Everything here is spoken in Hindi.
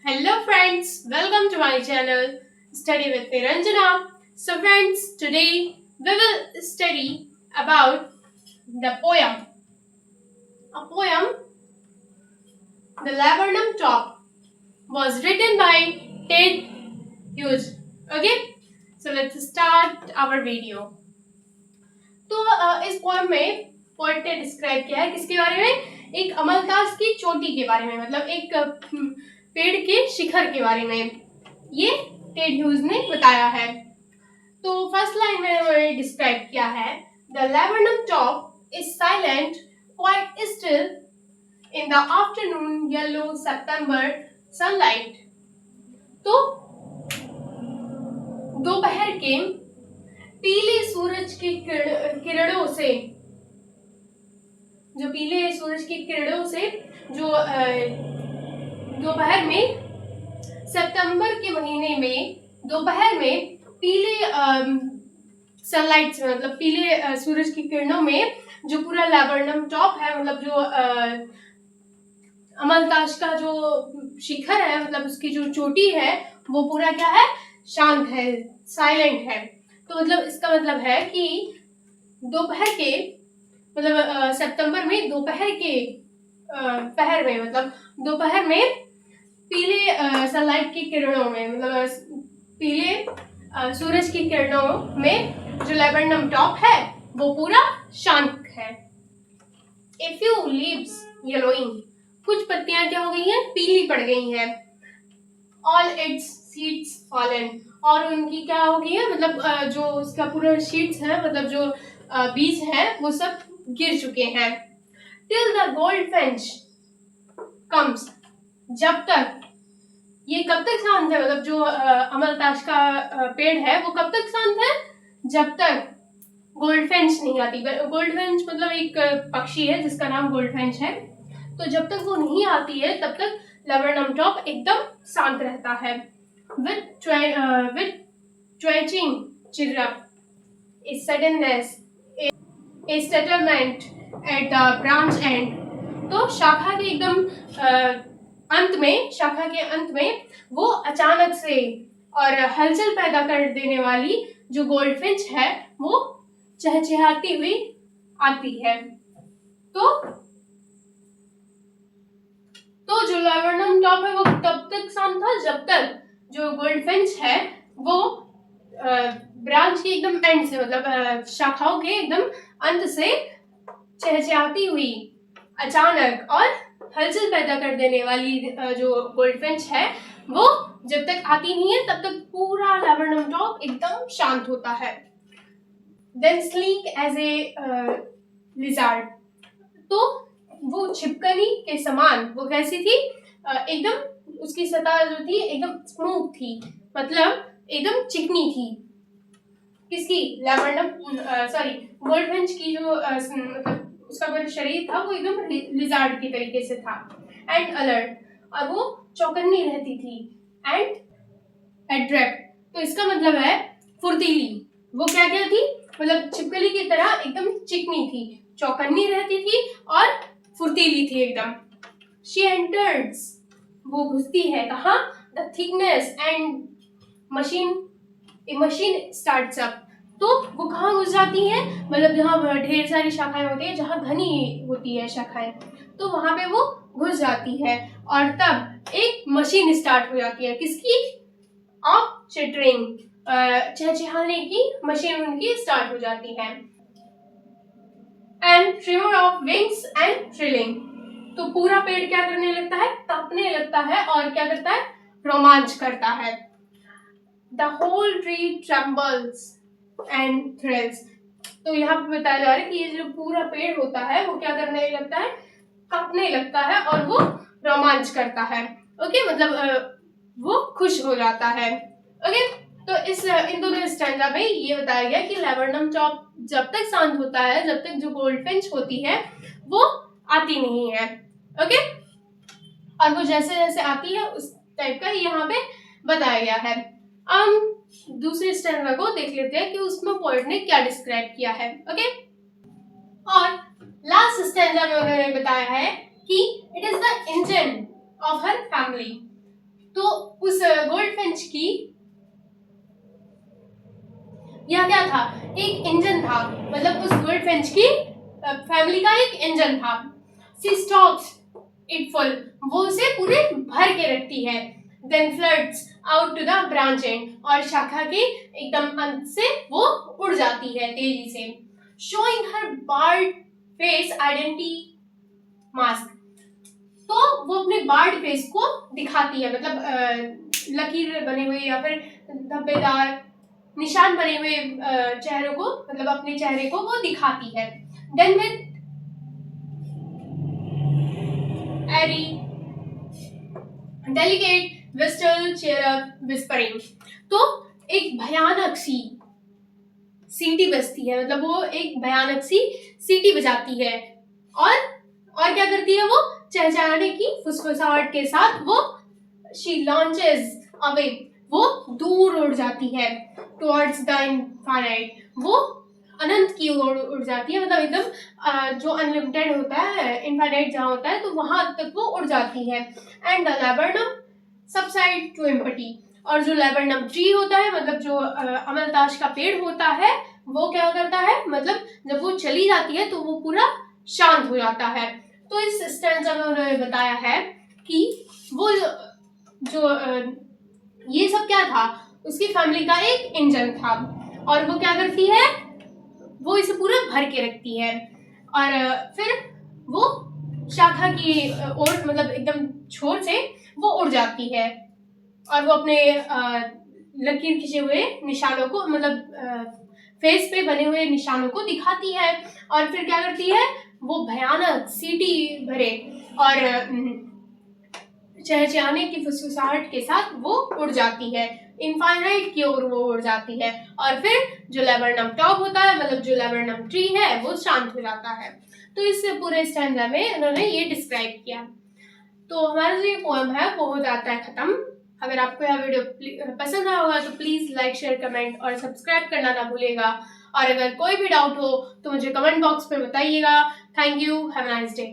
Hello friends, welcome to my channel Study with Niranjana. So friends, today we will study about the poem. A poem, The Laburnum Top, was written by Ted Hughes. Okay, so let's start our video. तो इस पोएम में पोएट ने डिस्क्राइब किया है किसके बारे में, एक अमलतास की चोटी के बारे में, मतलब एक पेड़ के शिखर के बारे में ये टेड ह्यूज ने बताया है। तो फर्स्ट लाइन में उन्होंने डिस्क्राइब किया है, the laburnum top is silent quite still in the afternoon yellow September sunlight. तो दोपहर के पीले सूरज की किरणों से, जो पीले सूरज की किरणों से जो दोपहर में सितंबर के महीने में दोपहर में पीले सनलाइट से, मतलब पीले सूरज की किरणों में जो पूरा लैबरनम टॉप है, मतलब जो अमलतास का जो शिखर है, मतलब उसकी जो चोटी है वो पूरा क्या है, शांत है, साइलेंट है। तो मतलब इसका मतलब है कि दोपहर के, मतलब सितंबर में दोपहर के पहर में, मतलब दोपहर में पीले सनलाइट की किरणों में, मतलब पीले सूरज की किरणों में जो लैबरनम टॉप है वो पूरा शांत है। ए फ्यू लीव्स येलोइंग, कुछ पत्तियां क्या हो गई हैं, पीली पड़ गई हैं। ऑल इट्स सीड्स फॉलन, और उनकी क्या हो गई है, मतलब जो उसका पूरा शीट्स है, मतलब जो बीज है वो सब गिर चुके हैं। टिल द गोल्डफिंच कम्स, जब तक, ये कब तक शांत है, मतलब जो अमलतास का पेड़ है वो कब तक शांत है, जब तक गोल्डफिंच नहीं आती। गोल्डफिंच मतलब एक पक्षी है जिसका नाम गोल्डफिंच है। तो जब तक वो नहीं आती है तब तक लैबरनम टॉप एकदम शांत रहता है। with twitching chirrup, a suddenness, a settlement at the branch end, तो शाखा के एकदम अंत में, शाखा के अंत में वो अचानक से और हलचल पैदा कर देने वाली जो गोल्डफिंच है वो चहचहाती हुई आती है। तो जो लैबरनम टॉप है वो तब तक शांत था जब तक जो गोल्डफिंच है वो ब्रांच के एकदम एंड से, मतलब शाखाओं के एकदम अंत से चहचहाती हुई अचानक और हलचल पैदा कर देने वाली जो गोल्डफिंच है वो जब तक आती नहीं है तब तक पूरा लैबरनम टॉप एकदम शांत होता है। Then sleek as a lizard, तो वो छिपकली के समान, वो कैसी थी, एकदम उसकी सतह जो थी एकदम स्मूथ थी, मतलब एकदम चिकनी थी। किसकी, लैबरनम, सॉरी गोल्डफिंच की जो मतलब उसका पूरा शरीर था वो एकदम लिजार्ड की तरीके से था। एंड अलर्ट, और वो चौकन्नी रहती थी। एंड एड्रेप्ट, तो इसका मतलब है फुर्तीली। वो क्या क्या थी, मतलब छिपकली की तरह एकदम चिकनी थी, चौकन्नी रहती थी और फुर्तीली थी एकदम। शी एंटर्स, वो घुसती है कहाँ, the thickness and machine starts up, तो वो कहाँ घुस जाती है, मतलब जहाँ ढेर सारी शाखाएं होती है, जहाँ घनी होती है शाखाएं, तो वहां पे वो घुस जाती है और तब एक मशीन स्टार्ट हो जाती है। किसकी, ऑफ चिटरिंग, चहचहाने की मशीन उनकी स्टार्ट हो जाती है। And trimmer of wings and trilling, तो पूरा पेड़ क्या करने लगता है, कांपने लगता है और क्या करता है, रोमांच करता है। The whole tree trembles and thrills, तो यहाँ पे बताया जा रहा है कि ये जो पूरा पेड़ होता है वो क्या करने लगता है, कांपने लगता है और वो रोमांच करता है। ओके, मतलब वो खुश हो जाता है। ओके, तो इन दोनों स्टैंजा में ये बताया गया कि लैबरनम टॉप जब तक शांत होता है, जब तक जो गोल्डफिंच होती है वो आती नहीं है। ओके, और वो जैसे जैसे आती है उस टाइप का यहाँ पे बताया गया है। हम दूसरे स्टैंजा को देख लेते हैं कि उसमें पोएट ने क्या डिस्क्राइब किया है। ओके, और लास्ट स्टैंजा में उन्होंने बताया है कि it is the engine of her family, तो उस गोल्डफिंच की यह क्या था, एक इंजन था, मतलब उस गोल्डफिंच की फैमिली का एक इंजन था। सी स्टॉक्स इट फुल, वो उसे पूरे भर के रखती है। Then floods out to the branch and, और शाखा के एकदम अंत से वो उड़ जाती है तेजी से। Showing her bared face identity mask, तो वो अपने बार्ड फेस को दिखाती है, मतलब लकीर बने हुए या फिर धब्बेदार निशान बने हुए चेहरों को, मतलब अपने चेहरे को वो दिखाती है। Then with eerie delicate whistle chirrup whispering, तो एक भयानक सी सीटी बजती है, मतलब वो एक भयानक सी सीटी बजाती है, और क्या करती है वो, चहचहाने की फुसफुसाहट के साथ वो शी लॉन्चेस अवे, वो दूर उड़ जाती है। टुवर्ड्स द इनफाइनाइट, वो अनंत की ओर उड़ जाती है, मतलब एकदम जो अनलिमिटेड होता है, इनफाइनाइट जहाँ होता है तो वहां तक वो उड़ जाती है। And the laburnum subsides to empty, और जो लैबरनम ट्री होता है, मतलब जो अमलताश का पेड़ होता है, वो क्या करता है, मतलब जब वो चली जाती है तो वो पूरा शांत हो जाता है। तो इस स्टैंजा में उन्होंने बताया है कि वो जो ये सब क्या था, उसकी फैमिली का एक इंजन था, और वो क्या करती है, वो इसे पूरा भर के रखती है, और फिर वो शाखा की ओर, मतलब एकदम छोर से वो उड़ जाती है, और वो अपने लकीर खींचे हुए निशानों को, मतलब फेस पे बने हुए निशानों को दिखाती है, और फिर क्या करती है, वो भयानक सीटी भरे और चहचहाने की फुसफुसाहट के साथ वो उड़ जाती है, इनफाइनाइट की ओर वो उड़ जाती है, और फिर जो लैबरनम टॉप होता है, मतलब जो लैबरनम ट्री है, वो शांत हो जाता है। तो इस पूरे स्टैंजा में उन्होंने ये डिस्क्राइब किया। तो हमारा जो ये पोएम है वो हो जाता है खत्म। अगर आपको यह वीडियो पसंद आया होगा तो प्लीज लाइक, शेयर, कमेंट और सब्सक्राइब करना ना भूलिएगा, और अगर कोई भी डाउट हो तो मुझे कमेंट बॉक्स में बताइएगा। Thank you, have a nice day.